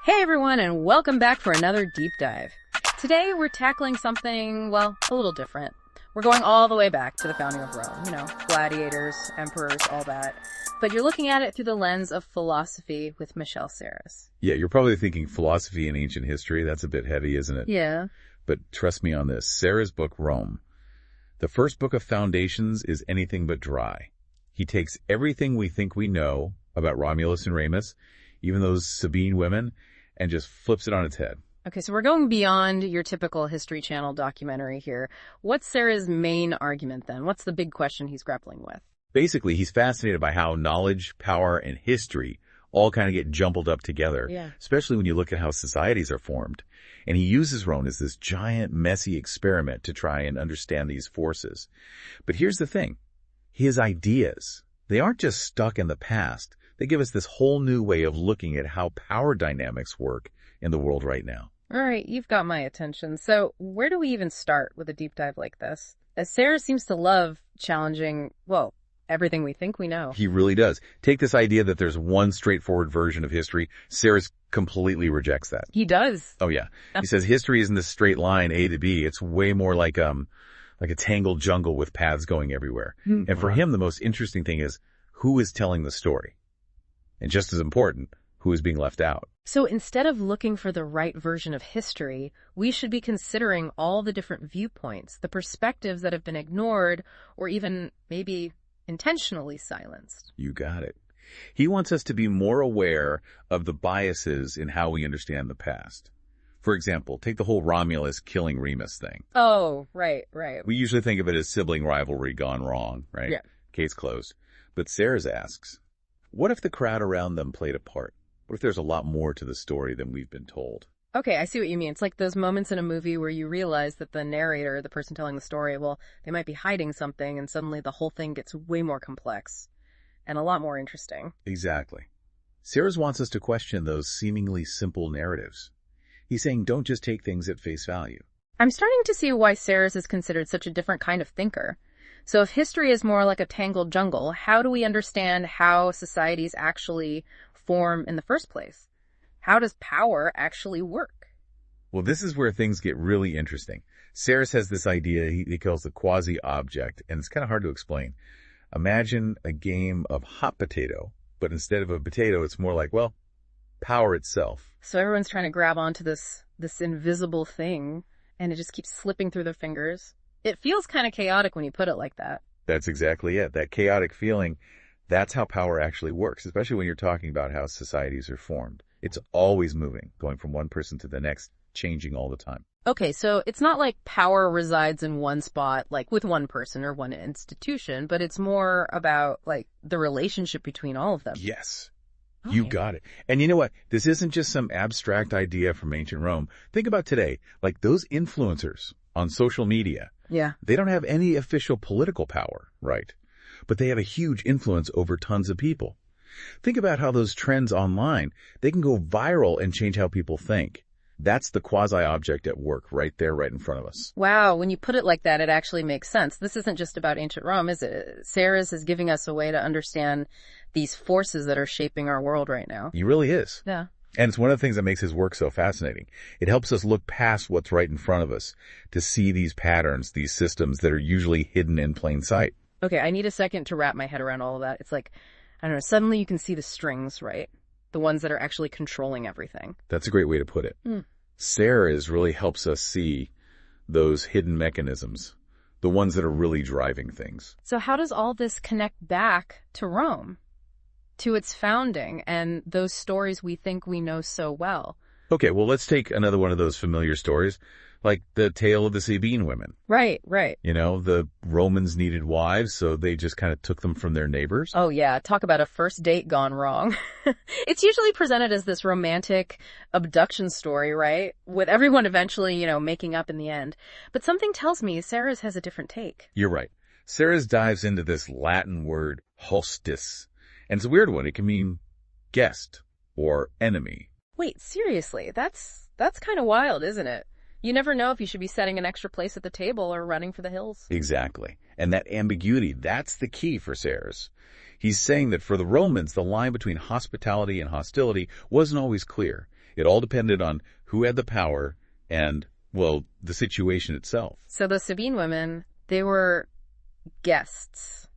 Hey everyone, and welcome back for another deep dive. Today we're tackling something, well, a little different. We're going all the way back to the founding of Rome, gladiators, emperors, all that. But you're looking at it through the lens of philosophy with Michel Serres. Yeah, you're probably thinking philosophy in ancient history. That's a bit heavy, isn't it? Yeah. But trust me on this. Serres' book, Rome, the first book of Foundations, is anything but dry. He takes everything we think we know about Romulus and Remus, even those Sabine women, and just flips it on its head. Okay, so we're going beyond your typical History Channel documentary here. What's Serres' main argument then? What's the big question he's grappling with? Basically, he's fascinated by how knowledge, power, and history all kind of get jumbled up together, especially when you look at how societies are formed. And he uses Rome as this giant, messy experiment to try and understand these forces. But here's the thing. His ideas, they aren't just stuck in the past. They give us this whole new way of looking at how power dynamics work in the world right now. All right, you've got my attention. So where do we even start with a deep dive like this? As Serres seems to love challenging, everything we think we know. He really does. Take this idea that there's one straightforward version of history. Serres completely rejects that. He does. Oh, yeah. He says history isn't this straight line A to B. It's way more like a tangled jungle with paths going everywhere. And for him, the most interesting thing is who is telling the story. And just as important, who is being left out. So instead of looking for the right version of history, we should be considering all the different viewpoints, the perspectives that have been ignored, or even maybe intentionally silenced. You got it. He wants us to be more aware of the biases in how we understand the past. For example, take the whole Romulus killing Remus thing. Oh, right. We usually think of it as sibling rivalry gone wrong, right? Yeah. Case closed. But Serres asks, what if the crowd around them played a part? What if there's a lot more to the story than we've been told? Okay, I see what you mean. It's like those moments in a movie where you realize that the narrator, the person telling the story, they might be hiding something, and suddenly the whole thing gets way more complex and a lot more interesting. Exactly. Serres wants us to question those seemingly simple narratives. He's saying don't just take things at face value. I'm starting to see why Serres is considered such a different kind of thinker. So if history is more like a tangled jungle, how do we understand how societies actually form in the first place? How does power actually work? Well, this is where things get really interesting. Serres has this idea he calls the quasi-object, and it's kind of hard to explain. Imagine a game of hot potato, but instead of a potato, it's more like, power itself. So everyone's trying to grab onto this invisible thing, and it just keeps slipping through their fingers. It feels kind of chaotic when you put it like that. That's exactly it. That chaotic feeling, that's how power actually works, especially when you're talking about how societies are formed. It's always moving, going from one person to the next, changing all the time. Okay, so it's not like power resides in one spot, like with one person or one institution, but it's more about like the relationship between all of them. Yes. Okay. You got it. And you know what? This isn't just some abstract idea from ancient Rome. Think about today, like those influencers on social media. Yeah. They don't have any official political power, right? But they have a huge influence over tons of people. Think about how those trends online, they can go viral and change how people think. That's the quasi-object at work right there, right in front of us. Wow, when you put it like that, it actually makes sense. This isn't just about ancient Rome, is it? Serres is giving us a way to understand these forces that are shaping our world right now. He really is. Yeah. And it's one of the things that makes his work so fascinating. It helps us look past what's right in front of us to see these patterns, these systems that are usually hidden in plain sight. Okay, I need a second to wrap my head around all of that. It's like, I don't know, suddenly you can see the strings, right? The ones that are actually controlling everything. That's a great way to put it. Serres really helps us see those hidden mechanisms, the ones that are really driving things. So how does all this connect back to Rome, to its founding, and those stories we think we know so well? Okay, well, let's take another one of those familiar stories, like the tale of the Sabine women. Right. The Romans needed wives, so they just kind of took them from their neighbors. Oh, yeah. Talk about a first date gone wrong. It's usually presented as this romantic abduction story, right? With everyone eventually, making up in the end. But something tells me Serres has a different take. You're right. Serres dives into this Latin word, hostis. And it's a weird one. It can mean guest or enemy. Wait, seriously? That's kind of wild, isn't it? You never know if you should be setting an extra place at the table or running for the hills. Exactly. And that ambiguity, that's the key for Serres. He's saying that for the Romans, the line between hospitality and hostility wasn't always clear. It all depended on who had the power and, well, the situation itself. So the Sabine women, they were guests,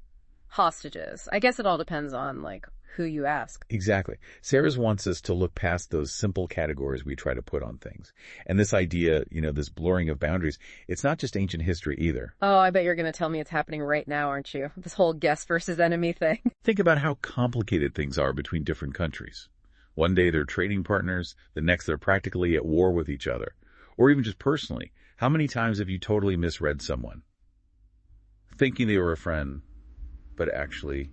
hostages. I guess it all depends on, like, who you ask. Exactly. Serres wants us to look past those simple categories we try to put on things. And this idea, this blurring of boundaries, it's not just ancient history either. Oh, I bet you're going to tell me it's happening right now, aren't you? This whole guest versus enemy thing. Think about how complicated things are between different countries. One day they're trading partners, the next they're practically at war with each other. Or even just personally, how many times have you totally misread someone? Thinking they were a friend, but actually,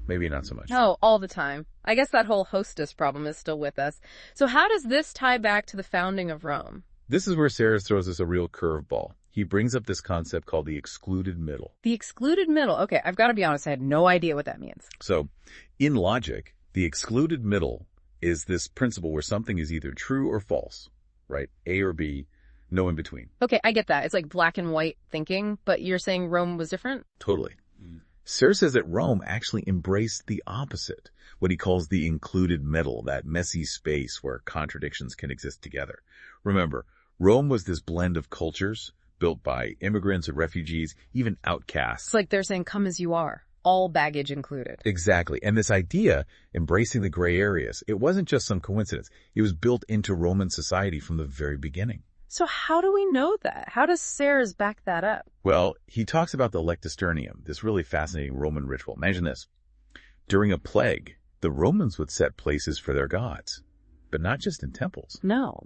maybe not so much. Oh, all the time. I guess that whole hostess problem is still with us. So how does this tie back to the founding of Rome? This is where Serres throws us a real curveball. He brings up this concept called the excluded middle. The excluded middle. Okay, I've got to be honest, I had no idea what that means. So, in logic, the excluded middle is this principle where something is either true or false, right? A or B, no in between. Okay, I get that. It's like black and white thinking, but you're saying Rome was different? Totally. Serres says that Rome actually embraced the opposite, what he calls the included middle, that messy space where contradictions can exist together. Remember, Rome was this blend of cultures built by immigrants and refugees, even outcasts. It's like they're saying, come as you are, all baggage included. Exactly. And this idea, embracing the gray areas, it wasn't just some coincidence. It was built into Roman society from the very beginning. So how do we know that? How does Serres back that up? Well, he talks about the lectisternium, this really fascinating Roman ritual. Imagine this. During a plague, the Romans would set places for their gods, but not just in temples. No.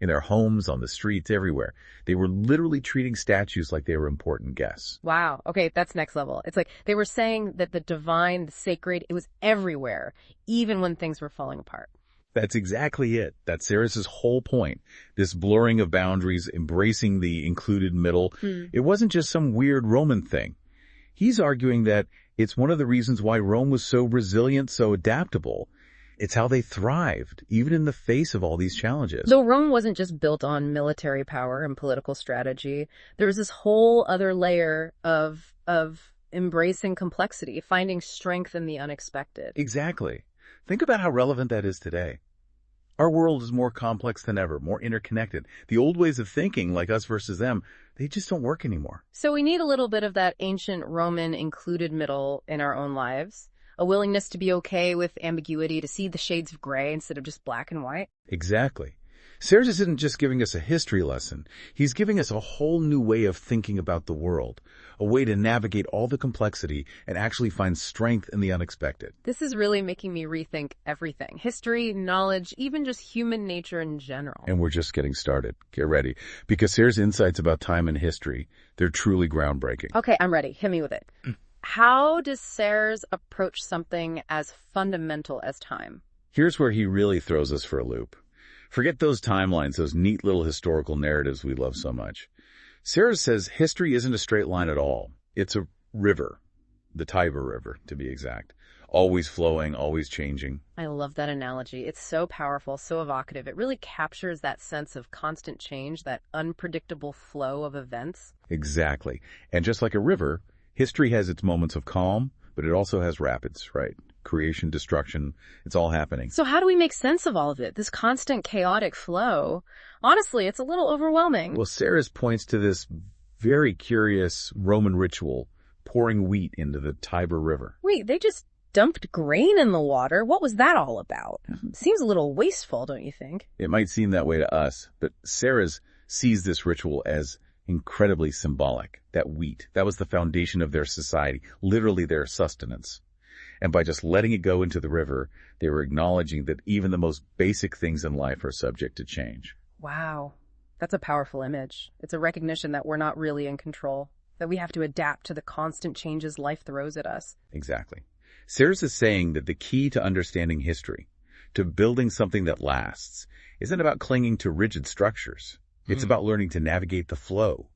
In their homes, on the streets, everywhere. They were literally treating statues like they were important guests. Wow. Okay, that's next level. It's like they were saying that the divine, the sacred, it was everywhere, even when things were falling apart. That's exactly it. That's Serres' whole point. This blurring of boundaries, embracing the included middle. It wasn't just some weird Roman thing. He's arguing that it's one of the reasons why Rome was so resilient, so adaptable. It's how they thrived, even in the face of all these challenges. Though Rome wasn't just built on military power and political strategy, there was this whole other layer of embracing complexity, finding strength in the unexpected. Exactly. Think about how relevant that is today. Our world is more complex than ever, more interconnected. The old ways of thinking, like us versus them, they just don't work anymore. So we need a little bit of that ancient Roman included middle in our own lives. A willingness to be okay with ambiguity, to see the shades of gray instead of just black and white. Exactly. Serres isn't just giving us a history lesson. He's giving us a whole new way of thinking about the world, a way to navigate all the complexity and actually find strength in the unexpected. This is really making me rethink everything. History, knowledge, even just human nature in general. And we're just getting started. Get ready. Because Serres' insights about time and history, they're truly groundbreaking. Okay, I'm ready. Hit me with it. How does Serres approach something as fundamental as time? Here's where he really throws us for a loop. Forget those timelines, those neat little historical narratives we love so much. Serres says history isn't a straight line at all. It's a river, the Tiber River, to be exact. Always flowing, always changing. I love that analogy. It's so powerful, so evocative. It really captures that sense of constant change, that unpredictable flow of events. Exactly. And just like a river, history has its moments of calm, but it also has rapids, right? Creation, destruction, it's all happening. So how do we make sense of all of it? This constant chaotic flow? Honestly, it's a little overwhelming. Well, Serres points to this very curious Roman ritual, pouring wheat into the Tiber River. Wait, they just dumped grain in the water? What was that all about? Seems a little wasteful, don't you think? It might seem that way to us, but Serres sees this ritual as incredibly symbolic. That wheat, that was the foundation of their society, literally their sustenance. And by just letting it go into the river, they were acknowledging that even the most basic things in life are subject to change. Wow. That's a powerful image. It's a recognition that we're not really in control, that we have to adapt to the constant changes life throws at us. Exactly. Serres is saying that the key to understanding history, to building something that lasts, isn't about clinging to rigid structures. It's about learning to navigate the flow,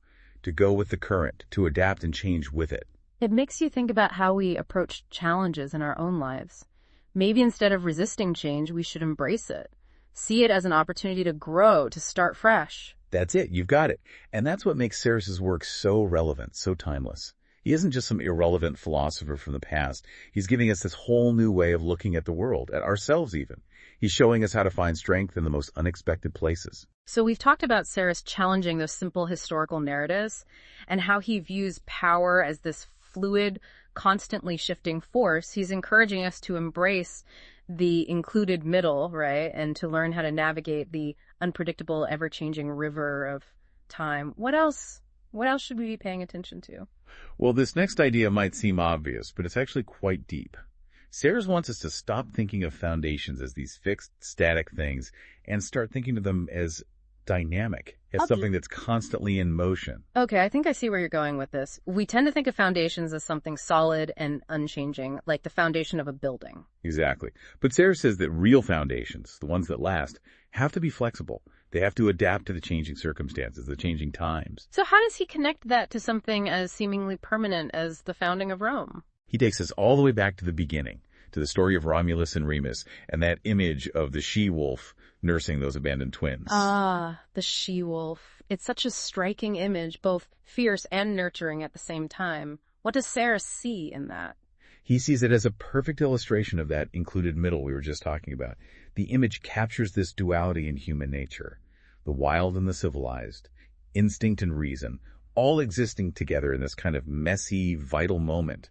to go with the current, to adapt and change with it. It makes you think about how we approach challenges in our own lives. Maybe instead of resisting change, we should embrace it. See it as an opportunity to grow, to start fresh. That's it. You've got it. And that's what makes Serres' work so relevant, so timeless. He isn't just some irrelevant philosopher from the past. He's giving us this whole new way of looking at the world, at ourselves even. He's showing us how to find strength in the most unexpected places. So we've talked about Serres challenging those simple historical narratives and how he views power as this fluid, constantly shifting force. He's encouraging us to embrace the included middle, right? And to learn how to navigate the unpredictable, ever-changing river of time. What else? What else should we be paying attention to? Well, this next idea might seem obvious, but it's actually quite deep. Serres wants us to stop thinking of foundations as these fixed, static things and start thinking of them as dynamic, as something that's constantly in motion. Okay, I think I see where you're going with this. We tend to think of foundations as something solid and unchanging, like the foundation of a building. Exactly. But Serres says that real foundations, the ones that last, have to be flexible. They have to adapt to the changing circumstances, the changing times. So how does he connect that to something as seemingly permanent as the founding of Rome? He takes us all the way back to the beginning, to the story of Romulus and Remus, and that image of the she-wolf nursing those abandoned twins. Ah, the she-wolf. It's such a striking image, both fierce and nurturing at the same time. What does Serres see in that? He sees it as a perfect illustration of that included middle we were just talking about. The image captures this duality in human nature, the wild and the civilized, instinct and reason, all existing together in this kind of messy, vital moment.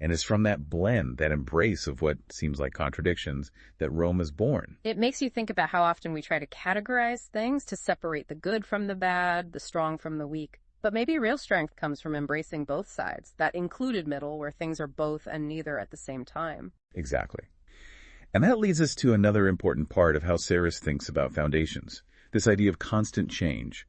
And it's from that blend, that embrace of what seems like contradictions, that Rome is born. It makes you think about how often we try to categorize things to separate the good from the bad, the strong from the weak. But maybe real strength comes from embracing both sides, that included middle where things are both and neither at the same time. Exactly. And that leads us to another important part of how Serres thinks about foundations, this idea of constant change.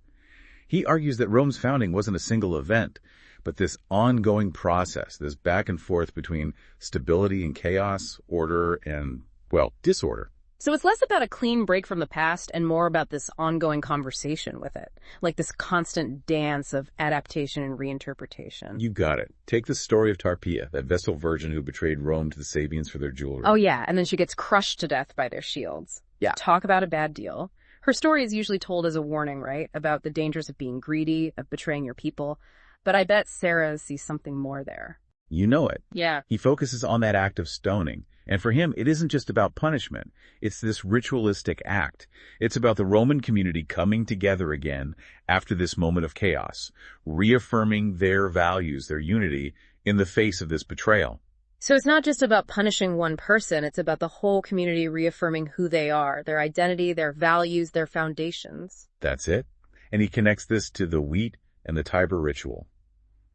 He argues that Rome's founding wasn't a single event, but this ongoing process, this back and forth between stability and chaos, order and, well, disorder. So it's less about a clean break from the past and more about this ongoing conversation with it, like this constant dance of adaptation and reinterpretation. You got it. Take the story of Tarpeia, that Vestal virgin who betrayed Rome to the Sabians for their jewelry. Oh yeah, and then she gets crushed to death by their shields. Yeah. Talk about a bad deal. Her story is usually told as a warning, right? About the dangers of being greedy, of betraying your people. But I bet Serres sees something more there. You know it. Yeah. He focuses on that act of stoning. And for him, it isn't just about punishment. It's this ritualistic act. It's about the Roman community coming together again after this moment of chaos, reaffirming their values, their unity, in the face of this betrayal. So it's not just about punishing one person. It's about the whole community reaffirming who they are, their identity, their values, their foundations. That's it. And he connects this to the wheat and the Tiber ritual.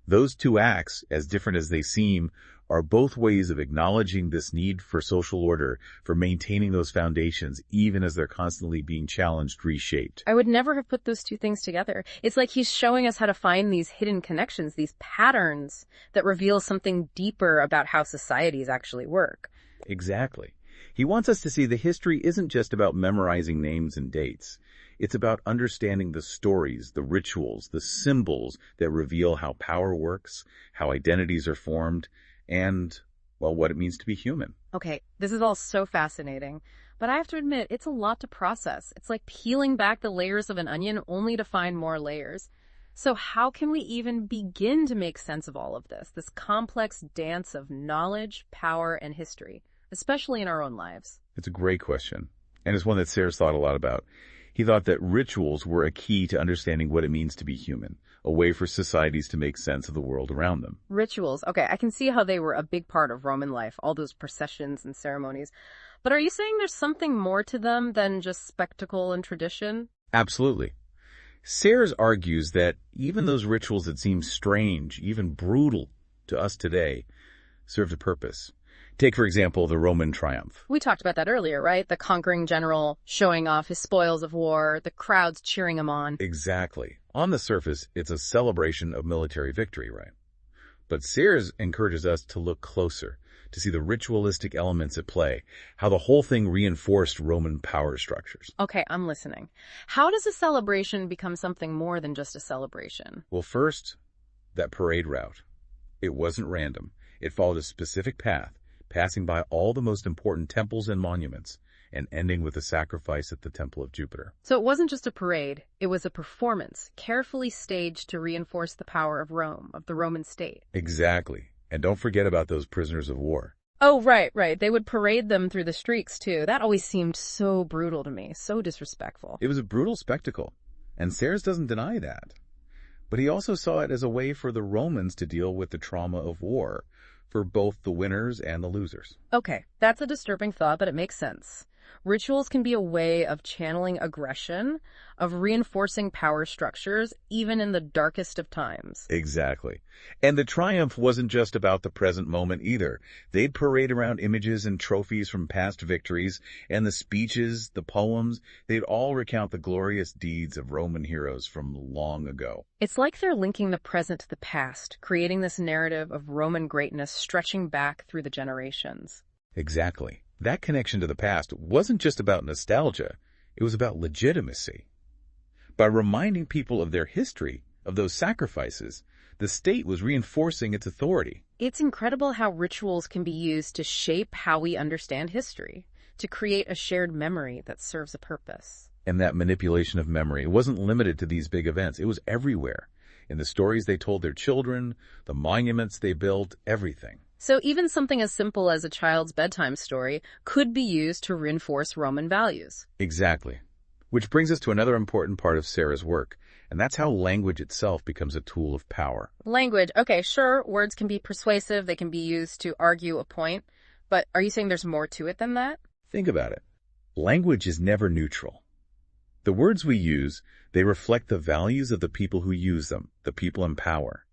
Those two acts, as different as they seem, are both ways of acknowledging this need for social order, for maintaining those foundations, even as they're constantly being challenged, reshaped. I would never have put those two things together. It's like he's showing us how to find these hidden connections, these patterns that reveal something deeper about how societies actually work. Exactly. He wants us to see the history isn't just about memorizing names and dates. It's about understanding the stories, the rituals, the symbols that reveal how power works, how identities are formed, and, well, what it means to be human. Okay, this is all so fascinating, but I have to admit, it's a lot to process. It's like peeling back the layers of an onion only to find more layers. So how can we even begin to make sense of all of this complex dance of knowledge, power, and history, especially in our own lives? It's a great question, and it's one that Serres thought a lot about. He thought that rituals were a key to understanding what it means to be human, a way for societies to make sense of the world around them. Rituals. Okay, I can see how they were a big part of Roman life, all those processions and ceremonies. But are you saying there's something more to them than just spectacle and tradition? Absolutely. Serres argues that even those rituals that seem strange, even brutal to us today, served a purpose. Take, for example, the Roman triumph. We talked about that earlier, right? The conquering general showing off his spoils of war, the crowds cheering him on. Exactly. On the surface, it's a celebration of military victory, right? But Serres encourages us to look closer, to see the ritualistic elements at play, how the whole thing reinforced Roman power structures. Okay, I'm listening. How does a celebration become something more than just a celebration? Well, first, that parade route. It wasn't random. It followed a specific path, passing by all the most important temples and monuments. and ending with a sacrifice at the Temple of Jupiter. So it wasn't just a parade, it was a performance, carefully staged to reinforce the power of Rome, of the Roman state. Exactly. And don't forget about those prisoners of war. Oh, right. They would parade them through the streets, too. That always seemed so brutal to me, so disrespectful. It was a brutal spectacle, and Serres doesn't deny that. But he also saw it as a way for the Romans to deal with the trauma of war, for both the winners and the losers. Okay, that's a disturbing thought, but it makes sense. Rituals can be a way of channeling aggression, of reinforcing power structures, even in the darkest of times. Exactly. And the triumph wasn't just about the present moment either. They'd parade around images and trophies from past victories, and the speeches, the poems, they'd all recount the glorious deeds of Roman heroes from long ago. It's like they're linking the present to the past, creating this narrative of Roman greatness stretching back through the generations. Exactly. That connection to the past wasn't just about nostalgia, it was about legitimacy. By reminding people of their history, of those sacrifices, the state was reinforcing its authority. It's incredible how rituals can be used to shape how we understand history, to create a shared memory that serves a purpose. And that manipulation of memory wasn't limited to these big events, it was everywhere. In the stories they told their children, the monuments they built, everything. So even something as simple as a child's bedtime story could be used to reinforce Roman values. Exactly. Which brings us to another important part of Serres' work, and that's how language itself becomes a tool of power. Language. Okay, sure, words can be persuasive, they can be used to argue a point, but are you saying there's more to it than that? Think about it. Language is never neutral. The words we use, they reflect the values of the people who use them, the people in power.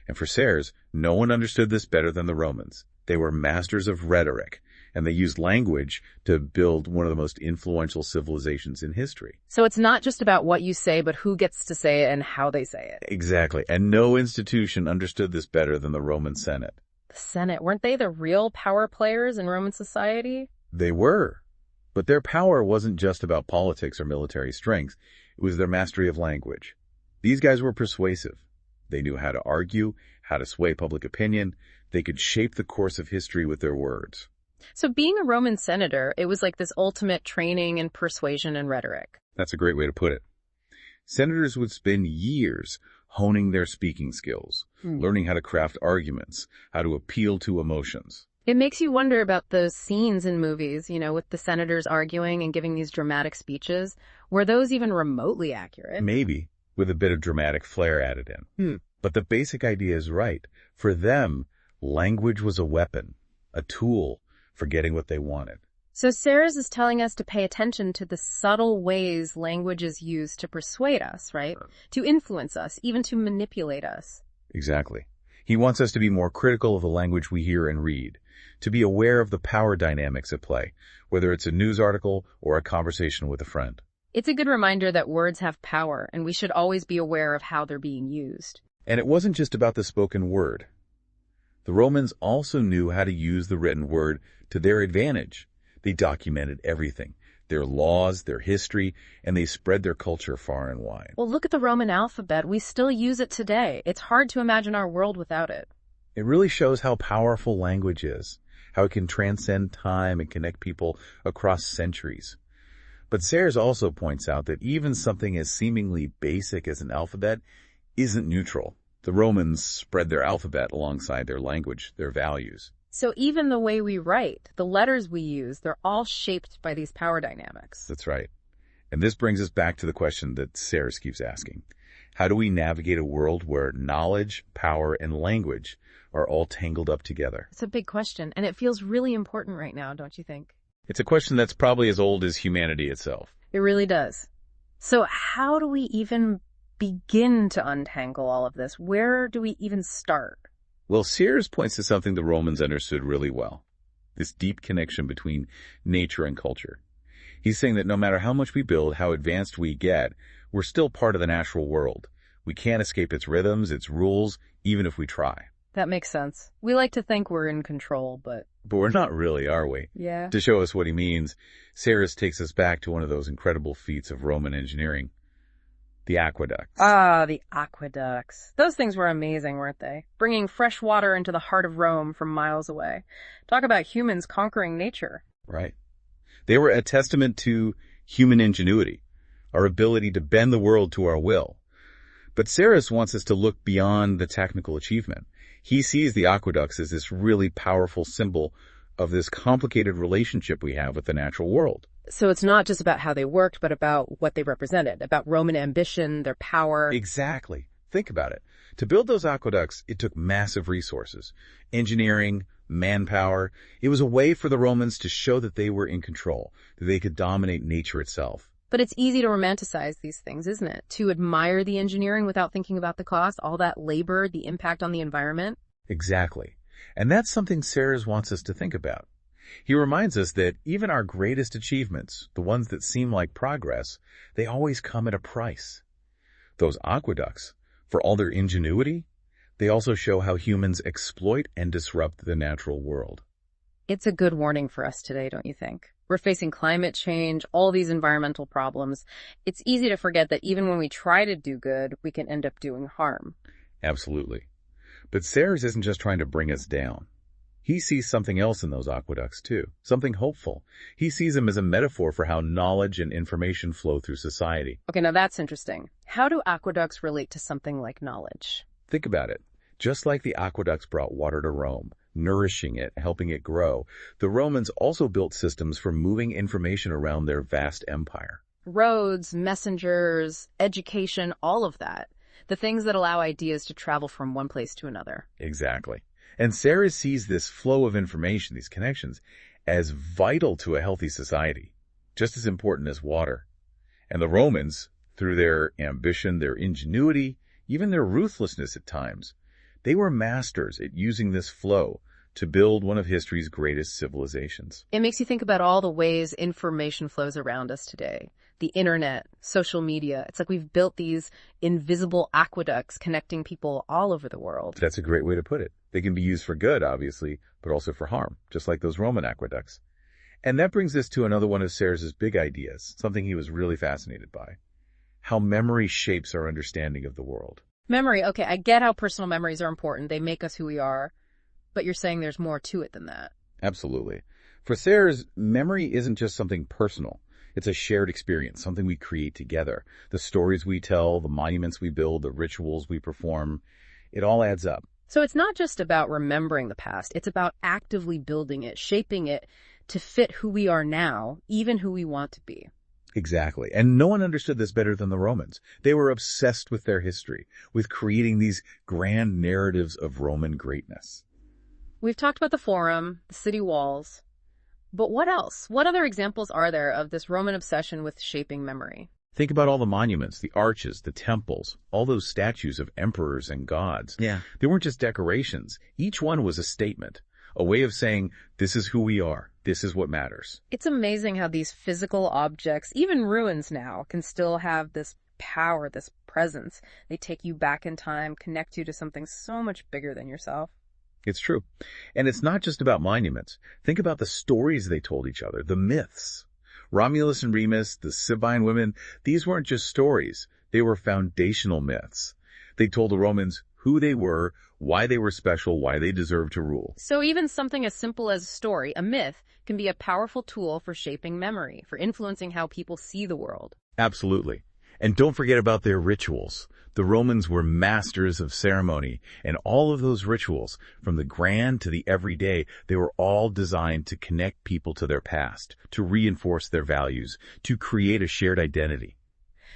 And for Serres, no one understood this better than the Romans. They were masters of rhetoric, and they used language to build one of the most influential civilizations in history. So it's not just about what you say, but who gets to say it and how they say it. Exactly. And no institution understood this better than the Roman Senate. The Senate, weren't they the real power players in Roman society? They were. But their power wasn't just about politics or military strength. It was their mastery of language. These guys were persuasive. They knew how to argue, how to sway public opinion. They could shape the course of history with their words. So being a Roman senator, it was like this ultimate training in persuasion and rhetoric. That's a great way to put it. Senators would spend years honing their speaking skills, learning how to craft arguments, how to appeal to emotions. It makes you wonder about those scenes in movies, with the senators arguing and giving these dramatic speeches. Were those even remotely accurate? Maybe, with a bit of dramatic flair added in. But the basic idea is right. For them, language was a weapon, a tool for getting what they wanted. So Serres is telling us to pay attention to the subtle ways language is used to persuade us, right? To influence us, even to manipulate us. Exactly. He wants us to be more critical of the language we hear and read, to be aware of the power dynamics at play, whether it's a news article or a conversation with a friend. It's a good reminder that words have power, and we should always be aware of how they're being used. And it wasn't just about the spoken word. The Romans also knew how to use the written word to their advantage. They documented everything, their laws, their history, and they spread their culture far and wide. Well, look at the Roman alphabet. We still use it today. It's hard to imagine our world without it. It really shows how powerful language is, how it can transcend time and connect people across centuries. But Serres also points out that even something as seemingly basic as an alphabet isn't neutral. The Romans spread their alphabet alongside their language, their values. So even the way we write, the letters we use, they're all shaped by these power dynamics. That's right. And this brings us back to the question that Serres keeps asking. How do we navigate a world where knowledge, power, and language are all tangled up together? It's a big question, and it feels really important right now, don't you think? It's a question that's probably as old as humanity itself. It really does. So how do we even begin to untangle all of this? Where do we even start? Well, Serres points to something the Romans understood really well, this deep connection between nature and culture. He's saying that no matter how much we build, how advanced we get, we're still part of the natural world. We can't escape its rhythms, its rules, even if we try. That makes sense. We like to think we're in control, but we're not really, are we? Yeah. To show us what he means, Serres takes us back to one of those incredible feats of Roman engineering, the aqueducts. The aqueducts. Those things were amazing, weren't they? Bringing fresh water into the heart of Rome from miles away. Talk about humans conquering nature. Right. They were a testament to human ingenuity, our ability to bend the world to our will. But Serres wants us to look beyond the technical achievement. He sees the aqueducts as this really powerful symbol of this complicated relationship we have with the natural world. So it's not just about how they worked, but about what they represented, about Roman ambition, their power. Exactly. Think about it. To build those aqueducts, it took massive resources. Engineering, manpower. It was a way for the Romans to show that they were in control, that they could dominate nature itself. But it's easy to romanticize these things, isn't it? To admire the engineering without thinking about the cost, all that labor, the impact on the environment. Exactly. And that's something Serres wants us to think about. He reminds us that even our greatest achievements, the ones that seem like progress, they always come at a price. Those aqueducts, for all their ingenuity, they also show how humans exploit and disrupt the natural world. It's a good warning for us today, don't you think? We're facing climate change, all these environmental problems. It's easy to forget that even when we try to do good, we can end up doing harm. Absolutely. But Serres isn't just trying to bring us down. He sees something else in those aqueducts, too, something hopeful. He sees them as a metaphor for how knowledge and information flow through society. Okay, now that's interesting. How do aqueducts relate to something like knowledge? Think about it. Just like the aqueducts brought water to Rome, nourishing it, helping it grow, the Romans also built systems for moving information around their vast empire. Roads, messengers, education, all of that. The things that allow ideas to travel from one place to another. Exactly. And Serres sees this flow of information, these connections, as vital to a healthy society, just as important as water. And the Romans, through their ambition, their ingenuity, even their ruthlessness at times, they were masters at using this flow to build one of history's greatest civilizations. It makes you think about all the ways information flows around us today. The internet, social media. It's like we've built these invisible aqueducts connecting people all over the world. That's a great way to put it. They can be used for good, obviously, but also for harm, just like those Roman aqueducts. And that brings us to another one of Serres' big ideas, something he was really fascinated by. How memory shapes our understanding of the world. Memory, okay, I get how personal memories are important. They make us who we are. But you're saying there's more to it than that. Absolutely. For Serres, memory isn't just something personal. It's a shared experience, something we create together. The stories we tell, the monuments we build, the rituals we perform, it all adds up. So it's not just about remembering the past. It's about actively building it, shaping it to fit who we are now, even who we want to be. Exactly. And no one understood this better than the Romans. They were obsessed with their history, with creating these grand narratives of Roman greatness. We've talked about the Forum, the city walls. But what else? What other examples are there of this Roman obsession with shaping memory? Think about all the monuments, the arches, the temples, all those statues of emperors and gods. Yeah. They weren't just decorations. Each one was a statement, a way of saying, this is who we are. This is what matters. It's amazing how these physical objects, even ruins now, can still have this power, this presence. They take you back in time, connect you to something so much bigger than yourself. It's true. And it's not just about monuments. Think about the stories they told each other, the myths. Romulus and Remus, the Sabine women, these weren't just stories. They were foundational myths. They told the Romans who they were, why they were special, why they deserved to rule. So even something as simple as a story, a myth, can be a powerful tool for shaping memory, for influencing how people see the world. Absolutely. And don't forget about their rituals. The Romans were masters of ceremony, and all of those rituals, from the grand to the everyday, they were all designed to connect people to their past, to reinforce their values, to create a shared identity.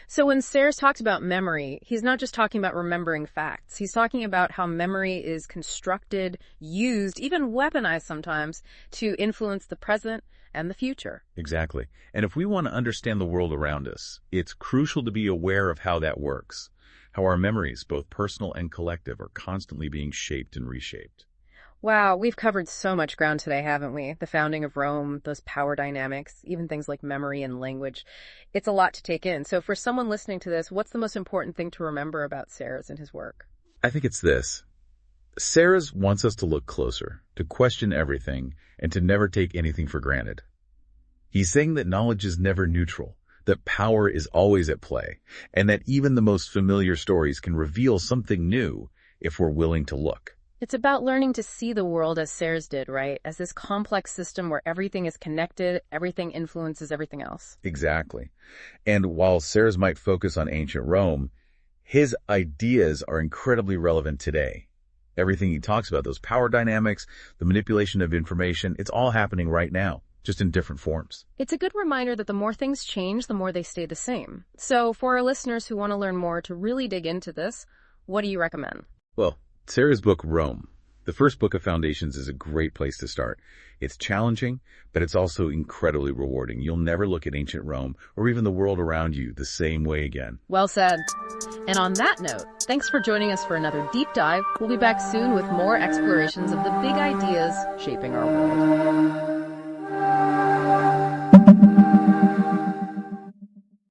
So when Serres talks about memory, he's not just talking about remembering facts. He's talking about how memory is constructed, used, even weaponized sometimes, to influence the present and the future. Exactly. And if we want to understand the world around us, it's crucial to be aware of how that works, how our memories, both personal and collective, are constantly being shaped and reshaped. Wow, we've covered so much ground today, haven't we? The founding of Rome, those power dynamics, even things like memory and language. It's a lot to take in. So for someone listening to this, what's the most important thing to remember about Serres and his work? I think it's this. Serres wants us to look closer, to question everything, and to never take anything for granted. He's saying that knowledge is never neutral, that power is always at play, and that even the most familiar stories can reveal something new if we're willing to look. It's about learning to see the world as Serres did, right? As this complex system where everything is connected, everything influences everything else. Exactly. And while Serres might focus on ancient Rome, his ideas are incredibly relevant today. Everything he talks about, those power dynamics, the manipulation of information, it's all happening right now, just in different forms. It's a good reminder that the more things change, the more they stay the same. So for our listeners who want to learn more to really dig into this, what do you recommend? Well, Serres' book, Rome, the first book of Foundations, is a great place to start. It's challenging, but it's also incredibly rewarding. You'll never look at ancient Rome or even the world around you the same way again. Well said. And on that note, thanks for joining us for another deep dive. We'll be back soon with more explorations of the big ideas shaping our world.